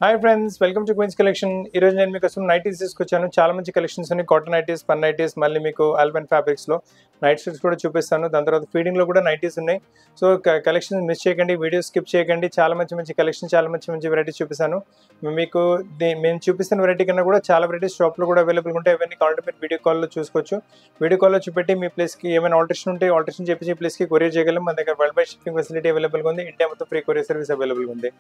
Hi friends, welcome to Queens collection. ఈరోజు నేను మీకోసం నైటీస్ తీసుకొచ్చాను. చాలా మంచి కలెక్షన్స్ ఉన్నాయి. కాటన్ నైటీస్, పన్ నైటీస్, మళ్ళీ మీకు ఆల్బన్ ఫ్యాబ్రిక్స్లో నైట్ సూట్స్ కూడా చూపిస్తాను. దాని తర్వాత ఫీడింగ్లో కూడా నైటీస్ ఉన్నాయి. సో కలెక్షన్ మిస్ చేయకండి, వీడియో స్కిప్ చేయకండి. చాలా మంచి కలెక్షన్, చాలా మంచి వెరైటీస్ చూపిస్తాను మీకు. మేము చూపిస్తున్న వెరైటీ కన్నా కూడా చాలా వెరైటీస్ షాప్లో కూడా అవైలబుల్ ఉంటాయి. అవన్నీ కావాలంటే మీరు వీడియో కాల్లో చూసుకోవచ్చు. వీడియో కాల్లో చూపెట్టి మీ ప్లేస్కి ఏమైనా ఆల్టరేషన్ ఉంటే ఆల్టరేషన్ చేపించి ప్లేస్కి కొరియర్ చేయగలం. మన దగ్గర వరల్డ్ వైడ్ షిప్పింగ్ ఫెసిలిటీ అవైలబుల్గా ఉంది. ఇండియా మొత్తం ఫ్రీ కొరియర్ సర్వీస్ అవైలబుల్గా ఉంది.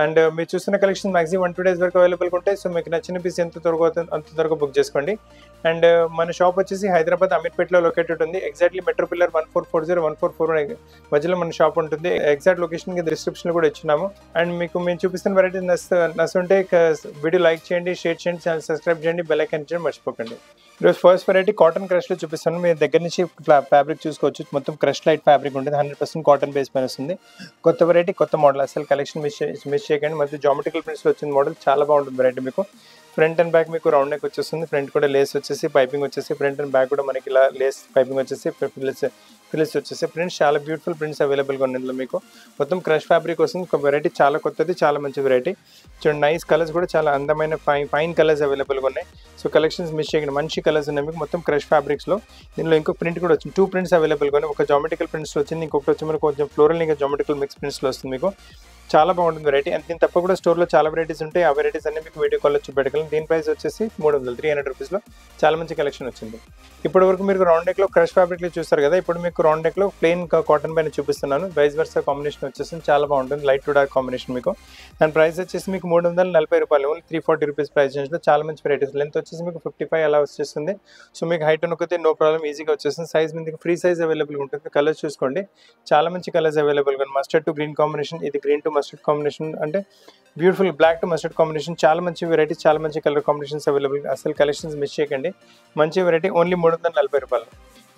అండ్ మీరు చూస్తున్న కలెక్షన్ మాక్సిమం 1-2 days వరకు అవైలబుల్గా ఉంటాయి. సో మీకు నచ్చిన పీస్ ఎంత త్వరగా అంత త్వరగా బుక్ చేసుకోండి. అండ్ మన షాప్ వచ్చేసి హైదరాబాద్ అమీర్పేటలో లొకేటెడ్ ఉంది. ఎగ్జాక్ట్లీ మెట్రో పిల్లర్ 1440 1441 మధ్యలో మన షాప్ ఉంటుంది. ఎగ్జాక్ట్ లొకేషన్ డిస్క్రిప్షన్ కూడా ఇచ్చినాము. అండ్ మీకు మేము చూపిస్తున్న వెరైటీ నచ్చుంటే వీడియో లైక్ చేయండి, షేర్ చేయండి, ఛానల్ సబ్స్క్రైబ్ చేయండి, బెల్ ఐకాన్ చేయడం మర్చిపోకండి. ఈరోజు ఫస్ట్ వెరైటీ కాటన్ క్రష్లో చూపిస్తాను. మీ దగ్గర నుంచి ఫ్యాబ్రిక్ చూసుకోవచ్చు. మొత్తం క్రష్ లైట్ ఫ్యాబ్రిక్ ఉంటుంది. 100% కాటన్ బేస్ పైన వస్తుంది. కొత్త వెరైటీ, కొత్త మోడల్. అసలు కలెక్షన్ మిస్ చేయకండి. మంచి జామెట్రికల్ ప్రింట్స్లో వచ్చింది మోడల్. చాలా బాగుంటుంది వెరైటీ. మీకు ఫ్రంట్ అండ్ బ్యాక్ మీకు రౌండ్ నెక్ వచ్చేస్తుంది. ఫ్రంట్ కూడా లేస్ వచ్చేసి పైపింగ్ వచ్చేసి, ఫ్రంట్ అండ్ బ్యాక్ కూడా మనకి ఇలా లేస్ పైపింగ్ వచ్చేసి, ఫిల్స్ వచ్చేసి ప్రింట్స్ చాలా బ్యూటిఫుల్ ప్రింట్స్ అవైలబుల్గా ఉన్నాయి. ఇందులో మీకు మొత్తం క్రష్ ఫ్యాబ్రిక్ వస్తుంది. ఒక వెరైటీ చాలా కొత్తది, చాలా మంచి వెరైటీ. చూడండి, నైస్ కలర్స్ కూడా చాలా అందమైన ఫైన్ కలర్స్ అవైలబుల్గా ఉన్నాయి. సో కలెక్షన్స్ మిస్ చేయకండి. మంచి కలర్స్ ఉన్నాయి మీకు మొత్తం క్రష్ ఫ్యాబ్రిక్స్లో. దీనిలో ఇంకో ప్రింట్ కూడా వచ్చింది. 2 prints అవైలబుల్గా ఉన్నాయి. ఒక జామెట్రికల్ ప్రింట్స్లో వచ్చింది, ఇంకొకటి వచ్చి మనకు కొంచెం ఫ్లోరల్ ఇంకా జామెట్రికల్ మిక్స్ ప్రింట్స్లో వస్తుంది మీకు. చాలా బాగుంటుంది వెరైటీ. అండ్ దీని తప్ప కూడా స్టోర్లో చాలా వెరైటీస్ ఉంటాయి. ఆ వెరైటీస్ అన్ని మీకు వీడియో కాల్లో చూపెట్టగలను. దీని ప్రైస్ వచ్చేసి 300 రూపీస్లో చాలా మంచి కలెక్షన్ వచ్చింది. ఇప్పటి వరకు మీరు రౌండ్ నెక్లో క్రష్ ఫ్యాబ్రిక్లో చూస్తారు కదా. ఇప్పుడు మీకు రౌండ్ నెక్లో ప్లెయిన్ కాటన్ పైన చూపిస్తున్నాను. వైస్ వర్సా కాంబినేషన్ వచ్చేసి చాలా బాగుంటుంది. లైట్ టు డార్క్ కాంబినేషన్ మీకు. దాని ప్రైస్ వచ్చేసి మీకు 340 రూపాయలు, ఓన్లీ 340 రూపీస్ ప్రైస్ రేంజ్లో చాలా మంచి వెరైటీస్. లెంత్ వచ్చేసి మీకు 55 అలా వచ్చేస్తుంది. సో మీకు హైట్ అనుకుంటే నో ప్రాబ్లం, ఈజీగా వచ్చేస్తుంది. సైజ్ మీకు ఫ్రీ సైజ్ అవైలబుల్గా ఉంటుంది. కలర్స్ చూసుకోండి, చాలా మంచి కలర్స్ అవైలబుల్గా. మస్టర్డ్ టు గ్రీన్ కాంబినేషన్, ఇది గ్రీన్ టు మస్టర్డ్ కాంబినేషన్, అంటే beautiful black to mustard combination. చాలా మంచి వెరైటీ, చాలా మంచి కలర్ కాంబినేషన్స్ అవైలబుల్. అసలు కలెక్షన్స్ మిస్ చేయకండి. మంచి వెరైటీ, ఓన్లీ 340 రూపాయలు.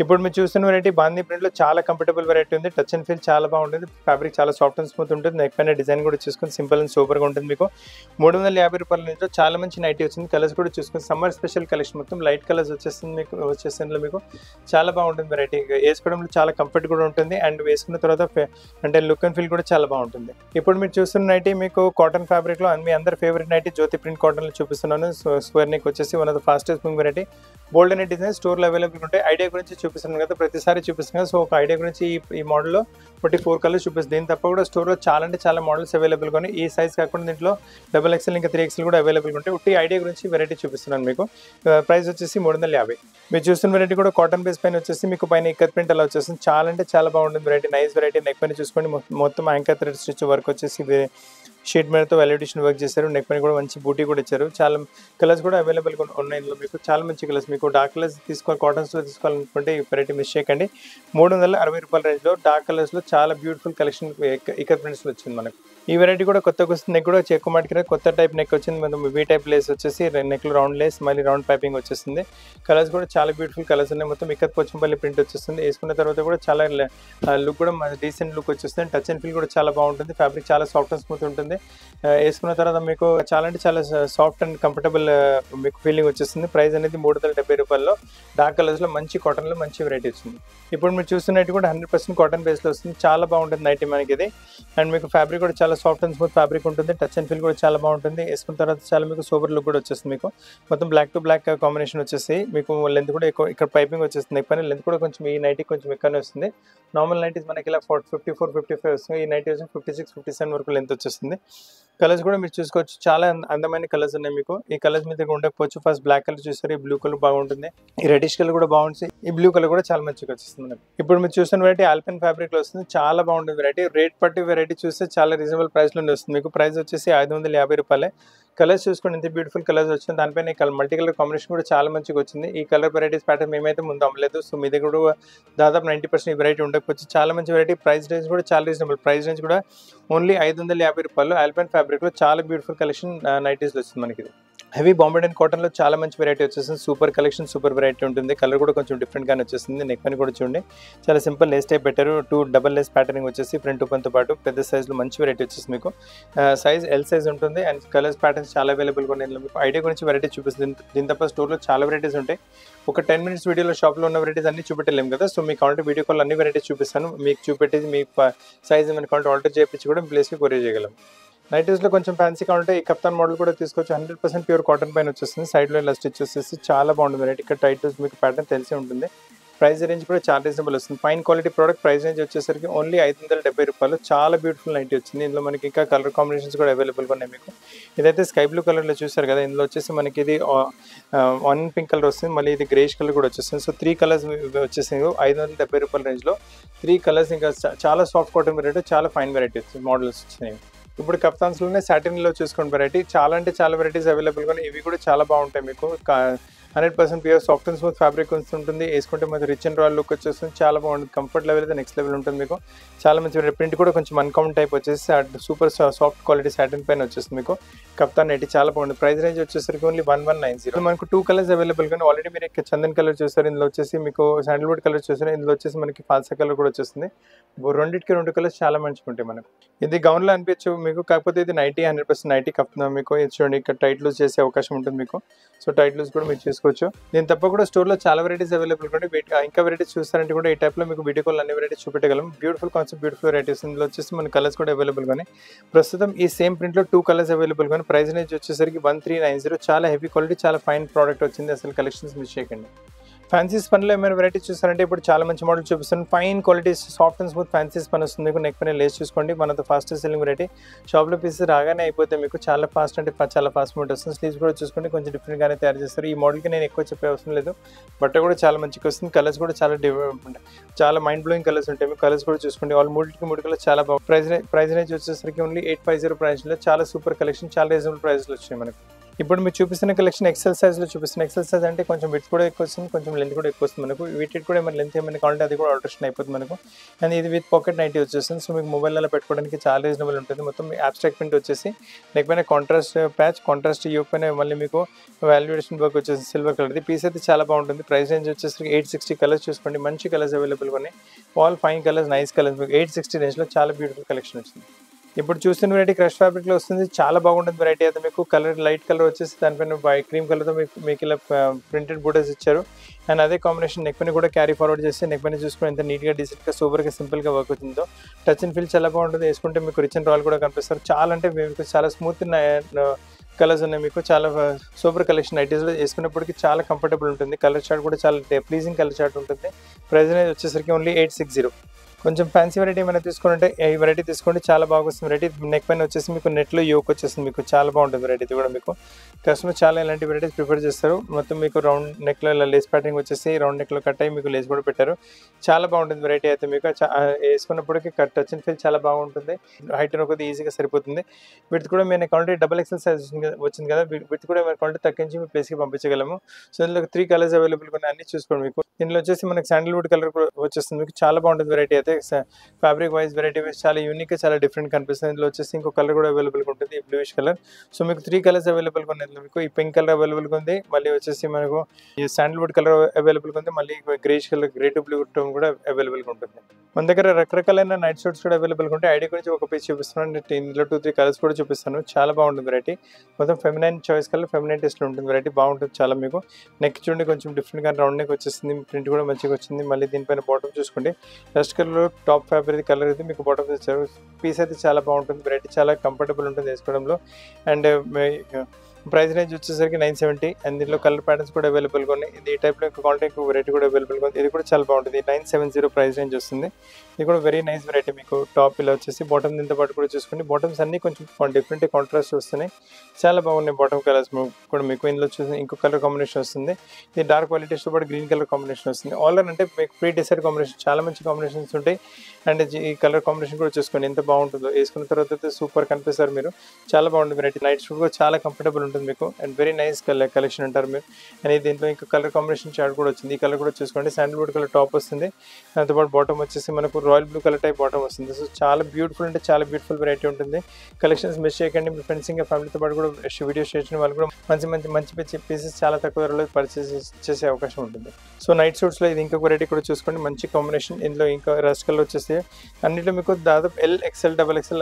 ఇప్పుడు మీరు చూస్తున్న వెరైటీ బాందీ ప్రింట్లో చాలా కంఫర్టబుల్ వెరైటీ ఉంది. టచ్ అండ్ ఫీల్ చాలా బాగుంటుంది. ఫ్యాబ్రిక్ చాలా సాఫ్ట్ అండ్ స్మూత్ ఉంటుంది. నెక్ పైన డిజైన్ కూడా చూసుకొని సింపుల్ అండ్ సూపర్గా ఉంటుంది. మీకు 350 రూపాయల నుంచి చాలా మంచి నైటీ వచ్చింది. కలర్స్ కూడా చూసుకొని సమ్మర్ స్పెషల్ కలెక్షన్, మొత్తం లైట్ కలర్స్ వచ్చేస్తుంది మీకు. వచ్చేసిందిలో మీకు చాలా బాగుంటుంది వెరైటీ. వేసుకోవడంలో చాలా కంఫర్ట్ కూడా ఉంటుంది. అండ్ వేసుకున్న తర్వాత అంటే లుక్ అండ్ ఫీల్ కూడా చాలా బాగుంటుంది. ఇప్పుడు మీరు చూస్తున్న నైటీ మీకు కాటన్ ఫ్యాబ్రిక్లో మీ అందరి ఫేవరెట్ నైటీ జ్యోతి ప్రింట్ కాటన్లో చూపిస్తున్నాను. స్క్వేర్ నెక్ వచ్చేసి one of the fastest moving variety. Bold అనే డిజైన్ స్టోర్లో అవైలబుల్ ఉంటాయి. ఐడియా గురించి చూపిస్తున్నాను కదా, ప్రతిసారి చూపిస్తున్నాను కదా. సో ఒక ఐడియా గురించి ఈ మోడల్లో 44 కలర్స్ చూపిస్తుంది. దీని తప్ప కూడా స్టోర్లో చాలా అంటే చాలా మోడల్స్ అవైలబుల్గా ఉన్నాయి. ఈ సైజ్ కాకుండా దీంట్లో XXL ఇంకా 3XL కూడా అవైలబుల్గా ఉంటాయి. ఉట్టి ఐడియా గురించి వెరైటీ చూపిస్తున్నాను మీకు. ప్రైస్ వచ్చేసి 350. మీరు చూస్తున్న వెరైటీ కూడా కాటన్ బేస్ పైన వచ్చేసి మీకు పైన ఇక్కత్ ప్రింట్ అలా వచ్చేస్తుంది. చాలా అంటే చాలా బాగుంటుంది వెరైటీ. Nice variety. నెక్ పైన చూసుకోండి, మొత్తం యాంకర్ థ్రెడ్ స్టిచ్ వర్క్ వచ్చేసి షీట్ మీదతో వెల్యూడేషన్ వర్క్ చేశారు. నెక్ పైన కూడా మంచి బూటీ కూడా ఇచ్చారు. చాలా కలర్స్ కూడా అవైలబుల్గా ఉన్నాయి ఇందులో మీకు. చాలా మంచి కలర్స్. మీకు డార్క్ కలర్స్ కాటన్స్లో తీసుకోవాలనుకుంటే ఈ వెరైటీ మిస్ చేయకండి. 360 రూపాయల రేంజ్లో డార్క్ కలర్స్లో చాలా బ్యూటిఫుల్ కలెక్షన్ ఇక్కత్ ప్రింట్స్లో వచ్చింది మనకు. ఈ వెరైటీ కూడా కొత్తగా వస్తుంది. నెక్ కూడా ఎక్కువ మాటికి కొత్త టైప్ నెక్ వచ్చింది. మనం వీ టైప్ లేస్ వచ్చేసి నెక్లో రౌండ్ లేస్, మళ్ళీ రౌండ్ పైపింగ్ వచ్చేస్తుంది. కలర్స్ కూడా చాలా బ్యూటిఫుల్ కలర్స్ ఉన్నాయి. మొత్తం ఇక్కత్ పోచంపల్లి ప్రింట్ వచ్చేస్తుంది. వేసుకున్న తర్వాత కూడా చాలా లుక్ కూడా డీసెంట్ లుక్ వచ్చేస్తుంది. టచ్ అండ్ ఫీల్ కూడా చాలా బాగుంటుంది. ఫ్యాబ్రిక్ చాలా సాఫ్ట్ అండ్ స్మూత్ ఉంటుంది. వేసుకున్న తర్వాత మీకు చాలా అంటే చాలా సాఫ్ట్ అండ్ కంఫర్టబుల్ మీకు ఫీలింగ్ వచ్చేస్తుంది. ప్రైస్ అనేది 370 రూపాయల్లో డార్క్ కలర్స్లో మంచి కాటన్లో మంచి వెరైటీ వచ్చింది. ఇప్పుడు మీరు చూస్తున్నట్టు కూడా 100% కాటన్ బేస్లో వస్తుంది. చాలా బాగుంటుంది నైటీ మనకి ఇది. అండ్ మీకు ఫ్యాబ్రిక్ కూడా చాలా సాఫ్ట్ అండ్ స్మూత్ ఫ్యాబ్రిక్ ఉంటుంది. టచ్ అండ్ ఫీల్ కూడా చాలా బాగుంటుంది. వేసుకున్న తర్వాత చాలా మీకు సూపర్ లుక్ కూడా వచ్చేస్తుంది. మీకు మొత్తం బ్లాక్ టు బ్లాక్ కాంబినేషన్ వచ్చేసి మీకు లెంత్ కూడా ఎక్కువ ఇక్కడ పైపింగ్ వచ్చేస్తుంది. ఎక్కువ లెంత్ కూడా కొంచెం ఈ నైటీ కొంచెం ఎక్కువనే వస్తుంది. నార్మల్ నైటీస్ మనకి ఇలా 54, 55 వస్తుంది. ఈ నైటీ వచ్చి 56, 57 వరకు లెంత్ వచ్చేస్తుంది. కలర్స్ కూడా మీరు చూసుకోవచ్చు. చాలా అందమైన కలర్స్ ఉన్నాయి మీకు. ఈ కలర్స్ మీద ఉండకపోవచ్చు. ఫస్ట్ బ్లాక్ కలర్ చూస్తారు, ఈ బ్లూ కలర్ బాగుంటుంది. ఈ రెడిష్ కలర్ కూడా బాగుంటుంది. ఈ బ్లూ కలర్ కూడా చాలా మంచిగా వచ్చేస్తుంది మనకి. ఇప్పుడు మీరు చూస్తున్న వెరైటీ ఆల్పెన్ ఫ్యాబ్రిక్లో వస్తుంది. చాలా బాగుంటుంది వెరైటీ. రేట్ పట్టి వెరైటీ చూస్తే చాలా రీజనబుల్ ప్రైస్లోనే వస్తుంది మీకు. ప్రైస్ వచ్చేసి 550 రూపాయలే. కలర్స్ చూసుకోండి, ఎంత బ్యూటిఫుల్ కలర్స్ వచ్చింది. దానిపైన మల్టీ కలర్ కాంబినేషన్ కూడా చాలా మంచిగా వచ్చింది. ఈ కలర్ వెరైటీస్ ప్యాటర్న్ మేమైతే ముందు అమ్మలేదు. సో మీ దగ్గర కూడా దాదాపు 90% ఈ వెరైటీ ఉండకపోవచ్చు. చాలా మంచి వెరైటీ. ప్రైస్ రేంజ్ కూడా చాలా రీజనబుల్. ప్రైస్ రేంజ్ కూడా ఓన్లీ 550 రూపాయలు. ఆల్పెన్ ఫ్యాబ్రిక్లో చాలా బ్యూటిఫుల్ కలెక్షన్ నైటీస్లో వస్తుంది మనకి. హెవీ బాంబే అండ్ కాటన్లో చాలా మంచి వెరైటీ వచ్చేస్తుంది. సూపర్ కలెక్షన్, సూపర్ వెరైటీ ఉంటుంది. కలర్ కూడా కొంచెం డిఫరెంట్గానే వచ్చేస్తుంది. నెక్ పని కూడా చూడండి, చాలా సింపుల్ లేస్ టైప్ పెట్టారు. 2 డబల్ లేస్ ప్యాటర్నింగ్ వచ్చేసి ఫ్రంట్ ఓపెన్తో పాటు పెద్ద సైజ్లో మంచి వెరైటీ వచ్చేసి మీకు. సైజ్ ఎల్ సైజ్ ఉంటుంది. అండ్ కలర్స్ ప్యాటర్న్స్ చాలా అవైలబుల్గా ఉన్నాయి. మీకు ఐడియా గురించి వెరైటీ చూపిస్తుంది. దీని తప్ప స్టోర్లో చాలా వెరైటీస్ ఉంటాయి. ఒక 10 minutes వీడియోలో షాప్లో ఉన్న వెరైటీస్ అన్ని చూపెట్టలేము కదా. సో మీకు కావాలంటే వీడియో కాల్ అన్ని వెరైటీస్ చూపిస్తాను. మీకు చూపెట్టేది మీ సైజ్ ఏమైనా కావాలంటే ఆల్టర్ చేయించి కూడా మీ ప్లేస్కి కొరియర్ చేయగలం. నైటీస్లో కొంచెం ఫ్యాన్సీగా ఉంటే ఈ కప్తాన్ మోడల్ కూడా తీసుకోవచ్చు. 100% ప్యూర్ కాటన్ పైన వచ్చేస్తుంది. సైడ్లో ఇలా స్టిచ్ వచ్చేసి చాలా బాగుంటుంది వెరైటీ. ఇక్కడ టైట్ మీకు ప్యాటర్న్ తెలిసి ఉంటుంది. ప్రైస్ రేంజ్ కూడా చాలా రీజనబుల్ వస్తుంది. Fine quality product. Price range వచ్చేసరికి ఓన్లీ 570 రూపాయలు. చాలా బ్యూటిఫుల్ నైటీ వచ్చింది. ఇందులో మనకి ఇంకా కలర్ కాంబినేషన్స్ కూడా అవైలబుల్గా ఉన్నాయి మీకు. ఇదైతే స్కై బ్లూ కలర్లో చూసారు కదా, ఇందులో వచ్చేసి మనకి ఇది ఆనియన్ పింక్ కలర్ వస్తుంది, మళ్ళీ ఇది గ్రేష్ కలర్ కూడా వచ్చేస్తుంది. సో 3 కలర్స్ వచ్చేసి 570 రూపాయల రేంజ్లో 3 కలర్స్. ఇంకా చాలా సాఫ్ట్ కాటన్ వెరైటీ, చాలా ఫైన్ వెరైటీ వచ్చింది, మోడల్స్ వచ్చినాయి. ఇప్పుడు కప్తాన్స్లోనే సాటిన్లో చూసుకోండి వెరైటీ. చాలా అంటే చాలా వెరైటీస్ అవైలబుల్గా ఉన్నాయి. ఇవి కూడా చాలా బాగుంటాయి మీకు. 100% pure soft and smooth fabric ఉంటుంది. వేసుకుంటే మనకి రిచ్ అండ్ రాయల్ లుక్ వచ్చేస్తుంది. చాలా బాగుంటుంది. కంఫర్ట్ లెవెల్ అయితే నెక్స్ట్ లెవెల్ ఉంటుంది మీకు. చాలా మంచి ప్రింట్ కూడా కొంచెం అన్కామన్ టైప్ వచ్చేసి సూపర్ సాఫ్ట్ క్వాలిటీ సాటిన్ పైన వచ్చేస్తుంది మీకు. కప్తాన్ నైటీ చాలా బాగుంది. ప్రైస్ రేంజ్ వచ్చేసరికి ఓన్లీ 1190. మనకు 2 కలర్స్ అవైలబుల్గా. ఆల్రెడీ మీరు చందన్ కలర్ చూసారు, ఇందులో వచ్చేసి మీకు శాండల్వుడ్ కలర్ చూసారు, ఇందులో వచ్చేసి మనకి ఫాల్సా కలర్ కూడా వచ్చేస్తుంది. రెండింటికి 2 కలర్స్ చాలా మంచిగా ఉంటాయి మనకు. ఇది గౌన్లో అనిపించు మీకు, కాకపోతే ఇది నైటీ 100% నైటీ కప్తాం మీకు. ఇది చూడండి, ఇక్కడ టైట్ లూజ్ చేసే అవకాశం ఉంటుంది మీకు. సో టైట్ లూజ్ కూడా మీరు చేసుకోవచ్చు. దీని తప్ప కూడా స్టోర్లో చాలా వెరైటీస్ అవైలబుల్ ఉంటాయి. ఇంకా వెరైటీస్ చూస్తారంటే కూడా ఈ టైప్లో మీకు వీడియో కాల్ అన్ని వెరైటీస్ చూపెట్టగలం. Beautiful concept, beautiful varieties. ఇందులో వచ్చేసి మన కలర్స్ కూడా అవైలబుల్గానే. ప్రస్తుతం ఈ సేమ్ ప్రింట్లో 2 కలర్స్ అవైలబుల్గానే. ప్రైస్ రేంజ్ వచ్చేసరికి 1390. చాలా హెవీ క్వాలిటీ, చాలా ఫైన్ ప్రోడక్ట్ వచ్చింది. అసలు కలెక్షన్స్ మిస్ చేయకండి. ఫ్యాన్సీ స్పన్లో ఏమైనా వెరైటీస్ చూస్తారంటే ఇప్పుడు చాలా మంచి మోడల్ చూపిస్తాను. Fine quality soft and smooth fancy spun వస్తుంది మీకు. నెక్ పైన లేస్ చూసుకోండి. మనతో ఫాస్టెస్ట్ సెల్లింగ్ వెరైటీ. షాప్లో పీసెస్ రాగానే అయిపోతే మీకు. చాలా ఫాస్ట్ అంటే చాలా ఫాస్ట్ మూమెంట్ వస్తుంది. స్లీవ్స్ కూడా చూసుకోండి, కొంచెం డిఫరెంట్గానే తయారు చేస్తారు. ఈ మోడల్కి నేను ఎక్కువ చెప్పే అవసరం లేదు. బట్ట కూడా చాలా మంచిగా వస్తుంది. కలర్స్ కూడా చాలా మైండ్ బ్లోయింగ్ కలర్స్ ఉంటాయి మీకు. కలర్స్ కూడా చూసుకోండి. ఆల్ 3 కలర్స్ చాలా బాగుంది. ప్రైస్ రేంజ్ వచ్చేసరికి ఓన్లీ 850 ప్రైస్లో. చాలా సూపర్ కలెక్షన్, చాలా రీజనబుల్ ప్రైస్లో వచ్చినాయి మనకి. ఇప్పుడు మీరు చూపిస్తున్న కలెక్షన్ ఎక్సెల్ సైజ్లో చూపిస్తున్న. ఎక్సెల్ సైజ్ అంటే కొంచెం విడ్త్ కూడా ఎక్కువ వస్తుంది, కొంచెం లెంత్ కూడా ఎక్కువ వస్తుంది మనకు. వీటి కూడా ఏమైనా లెంత్ ఏమైనా కావాలంటే అది కూడా ఆల్టరేషన్ అయిపోతుంది మనకు. అండ్ ఇది విత్ పాకెట్ నైటీ వచ్చేస్తుంది. సో మీకు మొబైల్లో పెట్టుకోవడానికి చాలా రీజనబుల్ ఉంటుంది. మొత్తం అబ్స్ట్రాక్ట్ ప్రింట్ వచ్చేసి నెక్ పైన కాంట్రాస్ట్ ప్యాచ్, కాంట్రాస్ట్ యోక్ పైన మళ్ళీ మీకు వాల్యుయేషన్ వర్క్ వచ్చేసి సిల్వర్ కలర్ది. పీస్ అయితే చాలా బాగుంటుంది. ప్రైస్ రేంజ్ వచ్చేసి 860. కలర్స్ చూసుకోండి, మంచి కలర్స్ అవైలబుల్గా ఉన్నాయి. All fine colours, nice colours. మీకు 860 రేంజ్లో చాలా బ్యూటిఫుల్ కలెక్షన్ వచ్చింది. ఇప్పుడు చూస్తున్న వెరైటీ క్రష్ ఫ్యాబ్రిక్లో వస్తుంది. చాలా బాగుంటుంది వెరైటీ అయితే మీకు. కలర్ లైట్ కలర్ వచ్చేసి దానిపైన క్రీమ్ కలర్తో మీకు ఇలా ప్రింటెడ్ బూటర్స్ ఇచ్చారు. అండ్ అదే కాంబినేషన్ నెక్ పైన కూడా క్యారీ ఫార్వర్డ్ చేస్తే నెక్ పైన చూసుకుని ఎంత నీట్గా, డీసెంట్గా, సూపర్గా, సింపుల్గా వర్క్ అవుతుందో. టచ్ అండ్ ఫీల్ చాలా బాగుంటుంది. వేసుకుంటే మీకు రిచ్ అండ్ రాయల్ కూడా కనిపిస్తారు. చాలా అంటే మీకు చాలా స్మూత్ కలర్స్ ఉన్నాయి మీకు. చాలా సూపర్ కలెక్షన్. నైటీస్లో వేసుకున్నప్పటికీ చాలా కంఫర్టబుల్ ఉంటుంది. కలర్ చార్ట్ కూడా చాలా ప్లీజింగ్ కలర్ చార్ట్ ఉంటుంది. ప్రైస్ అనేది వచ్చేసరికి ఓన్లీ 860. కొంచెం ఫ్యాన్సీ వెరైటీ ఏమైనా తీసుకుంటే ఈ వెరైటీ తీసుకోండి, చాలా బాగా వస్తుంది వెరైటీ. నెక్ పైన వచ్చేసి మీకు నెట్లో యోక్ వచ్చేస్తుంది మీకు. చాలా బాగుంటుంది వెరైటీ కూడా మీకు. కస్టమర్ చాలా ఇలాంటి వెరైటీస్ ప్రిఫర్ చేస్తారు. మొత్తం మీకు రౌండ్ నెక్లో ఇలా లేస్ ప్యాటర్నింగ్ వచ్చేసి రౌండ్ నెక్లో కట్ అయ్యి మీకు లేస్ కూడా పెట్టారు. చాలా బాగుంటుంది వెరైటీ అయితే మీకు. వేసుకున్నప్పటికీ టచ్ అండ్ ఫీల్ చాలా బాగుంటుంది. హైట్ కొద్దిగా ఈజీగా సరిపోతుంది. వీటి కూడా మేము అకౌంట్ XXL సైజ్ వచ్చింది కదా, వీటి కూడా మేము అకౌంట్ తగ్గించి మీ ప్లేస్కి పంపించగలము. సో ఇందులో 3 కలర్స్ అవైలబుల్గా ఉన్నాయి. అన్ని చూసుకోండి మీకు. ఇందులో వచ్చేసి మనకి శాండల్వుడ్ కలర్ కూడా వచ్చేస్తుంది మీకు. చాలా బాగుంటుంది వెరైటీ అయితే. ఫ్యాబ్రిక్ వైజ్, వెరైటీ వైజ్ చాలా యూనిక్గా, చాలా డిఫరెంట్ కనిపిస్తుంది. ఇందులో వచ్చేసి ఇంకో కలర్ కూడా అవైలబుల్గా ఉంటుంది, ఈ బ్లూయిష్ కలర్. సో మీకు 3 కలర్స్ అవైలబుల్గా ఉన్నాయి మీకు. ఈ పింక్ కలర్ అవైలబుల్గా ఉంది, మళ్ళీ వచ్చేసి మనకు ఈ శాండల్వుడ్ కలర్ అవైలబుల్గా ఉంది, మళ్ళీ greyish colour, grey to blue tone కూడా అవైలబుల్గా ఉంటుంది. మన దగ్గర రకరకాలైన నైట్ షూట్స్ కూడా అవైలబుల్గా ఉంటాయి. ఐడి గురించి ఒక పీస్ చూపిస్తున్నాను. ఇందులో 2-3 కలర్స్ కూడా చూపిస్తాను. చాలా బాగుంటుంది వెరైటీ. మొత్తం ఫెమినైన్ చాయిస్ కలర్, ఫెమినైన్ టేస్ట్లో ఉంటుంది వెరైటీ. బాగుంటుంది చాలా మీకు. నెక్ చూడండి, కొంచెం డిఫరెంట్గా రౌండ్ నెక్ వచ్చేస్తుంది. ప్రింట్ కూడా మంచిగా వచ్చింది. మళ్ళీ దీనిపైన బాటమ్ చూసుకోండి, dust colour top fabric colour ఇది మీకు బాటమ్ ఇచ్చారు. పీస్ అయితే చాలా బాగుంటుంది వెరైటీ. చాలా కంఫర్టబుల్ ఉంటుంది వేసుకోవడంలో. అండ్ ప్రైస్ రేంజ్ వచ్చేసరికి 970. అండ్ దీంట్లో కలర్ ప్యాటర్న్స్ కూడా అవైలబుల్గా ఉన్నాయి. ఇది ఈ టైప్లో కాంటాక్ట్ వెరైటీ కూడా అవైలబుల్గా ఉంది. ఇది కూడా చాలా బాగుంటుంది. 970 ప్రైస్ రేంజ్ వస్తుంది. ఇది కూడా వెరీ నైస్ వెరైటీ మీకు. టాప్ ఇలా వచ్చేసి బాటమ్ దీంతో పాటు కూడా చూసుకోండి. బాటమ్స్ అన్ని కొంచెం డిఫరెంట్ కాంట్రాస్ట్ వస్తున్నాయి. చాలా బాగున్నాయి బాటమ్ కలర్స్ కూడా మీకు. ఇందులో చూసి ఇంకో కలర్ కాంబినేషన్ వస్తుంది. ఇది డార్క్ క్వాలిటీస్తో పాటు గ్రీన్ కలర్ కాంబినేషన్ వస్తుంది. ఆల్ అంటే మీకు ప్రీ డిసైడ్ కాంబినేషన్, చాలా మంచి కాంబినేషన్స్ ఉంటాయి. అండ్ ఈ కలర్ కాంబినేషన్ కూడా చూసుకోండి ఎంత బాగుంటుందో. వేసుకున్న తర్వాత అయితే సూపర్ కనిపిస్తారు మీరు. చాలా బాగుంటుంది వెరైటీ. నైట్ షూట్ కూడా చాలా కంఫర్టబుల్ ఉంటుంది మీకు. అండ్ వెరీ నైస్ కలెక్షన్ అంటారు మీరు. అండ్ దీంట్లో ఇంకా కలర్ కాంబినేషన్ చార్ట్ కూడా వచ్చింది. ఈ కలర్ కూడా చూసుకోండి. శాండల్వుడ్ కలర్ టాప్ వస్తుంది, దాంతోపాటు బాటమ్ వచ్చేసి మనకు royal blue colour type bottom వస్తుంది. సో చాలా బ్యూటిఫుల్ అంటే చాలా బ్యూటిఫుల్ వెరైటీ ఉంటుంది. కలెక్షన్స్ మిస్ చేయకండి. మీ ఫ్రెండ్స్ ఇంకా ఫ్యామిలీతో పాటు కూడా వీడియో షేర్ చేయడం వాళ్ళు కూడా మంచి పీసెస్ చాలా తక్కువ ధరలో పర్చేస్ చేసే అవకాశం ఉంటుంది. సో నైట్ సూట్స్లో ఇది ఇంకొక వెరైటీ కూడా చూసుకోండి, మంచి కాంబినేషన్. ఇందులో ఇంకా రస్ట్ కలర్ వచ్చేసి అన్నిట్లో మీకు దాదాపు L, XL, XXL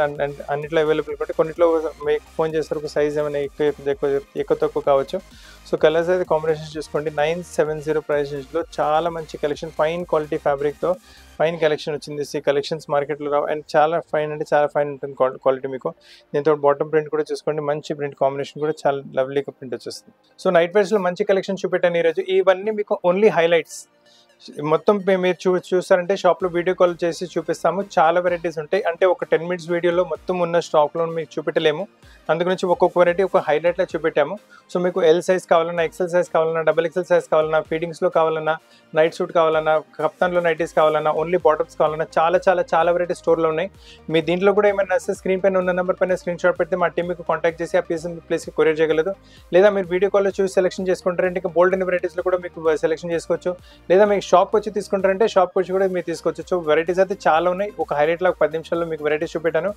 అన్నిట్లో అవైలబుల్ ఉంటాయి. కొన్నిట్లో మీకు ఫోన్ చేస్తారు ఒక సైజ్ ఏమైనా ఎక్కువ ఎక్కువ తక్కువ కావచ్చు. సో కలర్స్ అయితే కాంబినేషన్స్ చూసుకోండి. 970 ప్రైస్ రేంజ్లో చాలా మంచి కలెక్షన్, ఫైన్ క్వాలిటీ ఫ్యాబ్రిక్తో ఫైన్ కలెక్షన్ వచ్చింది. ఈ కలెక్షన్స్ మార్కెట్లో రావు అండ్ చాలా ఫైన్ అంటే చాలా ఫైన్ ఉంటుంది క్వాలిటీ మీకు. దీంతో బాటమ్ ప్రింట్ కూడా చూసుకోండి, మంచి ప్రింట్ కాంబినేషన్ కూడా చాలా లవ్లీగా ప్రింట్ వచ్చేస్తుంది. సో నైట్ వేర్స్లో మంచి కలెక్షన్ చూపెట్టాను ఈరోజు. ఇవన్నీ మీకు ఓన్లీ హైలైట్స్. మొత్తం మీరు చూస్తారంటే షాప్లో వీడియో కాల్ చేసి చూపిస్తాము. చాలా వెరైటీస్ ఉంటాయి. అంటే ఒక 10 minutes వీడియోలో మొత్తం ఉన్న స్టాక్లో మీకు చూపెట్టలేము. అందుగురించి ఒక్కొక్క వెరైటీ ఒక హైలైట్లో చూపెట్టాము. సో మీకు ఎల్ సైజ్ కావాలన్నా, ఎక్సెల్ సైజ్ కావాలన్నా, డబుల్ ఎక్సెల్ సైజ్ కావాలన్నా, ఫీడింగ్స్లో కావాలన్నా, నైట్ సూట్ కావాలన్నా, కప్తాన్లో నైటీస్ కావాలన్నా, ఓన్లీ బాటమ్స్ కావాలన్నా చాలా వెరైటీ స్టోర్లో ఉన్నాయి. మీ దీంట్లో కూడా ఏమైనా వస్తే స్క్రీన్ పైన ఉన్న నెంబర్ పైన స్క్రీన్ షాట్ పెడితే మా టీం మీకు కాంటాక్ట్ చేసి ఆ ప్లేస్కి కొరియర్ చేయగలదు. లేదా మీరు వీడియో కాల్లో చూసి సెలెక్షన్ చేసుకుంటారంటే ఇంకా బోల్డ్ అనే వెరైటీస్లో కూడా మీకు సెలెక్షన్ చేసుకోవచ్చు. లేదా మీకు షాప్కి వచ్చి తీసుకుంటారంటే షాప్కి వచ్చి కూడా మీరు తీసుకోవచ్చు. సో వెరైటీస్ అయితే చాలా ఉన్నాయి. ఒక హైలైట్లో 10 నిమిషాల్లో మీకు వెరైటీస్ చూపెట్టాను.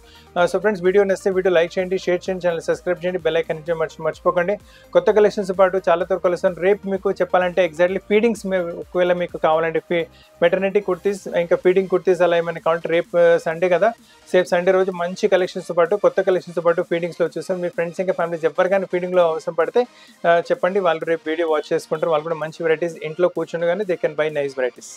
సో ఫ్రెండ్స్, వీడియో నచ్చితే వీడియో లైక్ చేయండి, షేర్ చేయండి, ఛానల్ సబ్స్క్రైబ్ చేయండి, బెల్ ఐకాన్ మర్చిపోకండి. కొత్త కలెక్షన్స్ పాటు చాలా త్వరగా కలుస్తాను. రేపు మీకు చెప్పాలంటే ఎగ్జాక్ట్లీ ఫీడింగ్స్ ఒకవేళ మీకు కావాలంటే మెటర్నిటీ కుర్తీస్ ఇంకా ఫీడింగ్ కుర్తీస్ అలా ఏమైనా కావాలంటే రేపు సండే కదా, రేపు సండే రోజు మంచి కలెక్షన్స్తో పాటు కొత్త కలెక్షన్స్తో పాటు ఫీడింగ్స్లో వచ్చేస్తాం. మీ ఫ్రెండ్స్ ఇంకా ఫ్యామిలీస్ ఎవరికైనా ఫీడింగ్లో అవసరం పడితే చెప్పండి, వాళ్ళు రేపు వీడియో వాచ్ చేసుకుంటారు. వాళ్ళు కూడా మంచి వెరైటీస్ ఇంట్లో కూర్చుండగానే they can buy nice varieties.